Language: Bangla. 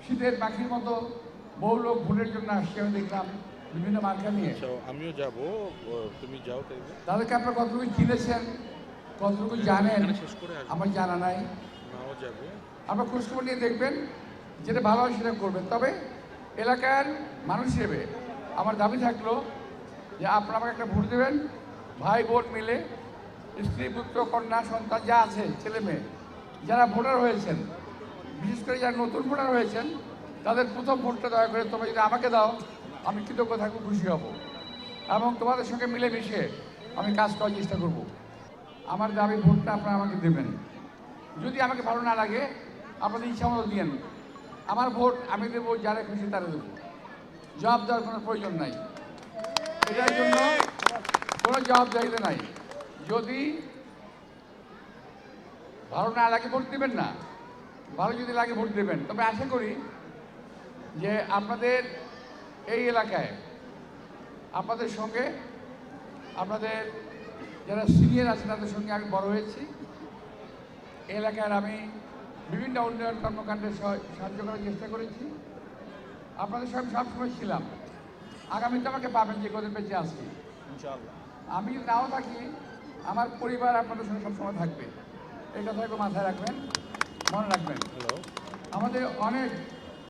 শীতের পাখির মতো বহু লোক ভোটের জন্য আসছে, আমি দেখলাম বিভিন্ন মার্কা নিয়ে। আমিও যাব, তুমি যাও তাইলে। তাদেরকে আপনারা কতটুকু চিনেছেন, কতটুকু জানেন শেষ করে আসবো। আমার জানা নাই। নাও যাবে। আপনার খোঁজখবর নিয়ে দেখবেন, যেটা ভালো হয় সেটা করবেন। তবে এলাকার মানুষ হিসেবে আমার দাবি থাকলো যে আপনারা আমাকে একটা ভোট দেবেন, ভাই বোন মিলে, স্ত্রী পুত্র কন্যা সন্তান যা আছে, ছেলে মেয়ে যারা ভোটার হয়েছেন, বিশেষ করে যারা নতুন ভোটার হয়েছেন, তাদের প্রথম ভোটটা দয়া করে তোমরা যদি আমাকে দাও, আমি কৃতজ্ঞ থাকবো, খুশি হব এবং তোমাদের সঙ্গে মিলেমিশে আমি কাজ করার চেষ্টা করব। আমার দাবি ভোটটা আপনারা আমাকে দেবেন। যদি আমাকে ভালো না লাগে আপনাদের ইচ্ছা মতো দিয়েন। আমার ভোট আমি দেবো, যারা খুশি তারা দেবো, জবাব দেওয়ার কোনো প্রয়োজন নাই। এটার জন্য কোনো জবাবদারিতা নাই। যদি ভালো না লাগে ভোট দেবেন না, ভালো যদি লাগে ভোট দেবেন। তবে আশা করি যে আপনাদের এই এলাকায় আপনাদের সঙ্গে, আপনাদের যারা সিনিয়র আছে তাদের সঙ্গে আমি বড় হয়েছি। এই এলাকার আমি বিভিন্ন উন্নয়ন কর্মকাণ্ডে সাহায্য করার চেষ্টা করেছি। আপনাদের সঙ্গে সবসময় ছিলাম, আগামীতে আমাকে পাবেন যে কদিন বেঁচে আছি ইনশাআল্লাহ। আমি যদি নাও থাকি, আমার পরিবার আপনাদের সঙ্গে সবসময় থাকবে। এই কথাগুলো মাথায় রাখবেন, মনে রাখবেন। আমাদের অনেক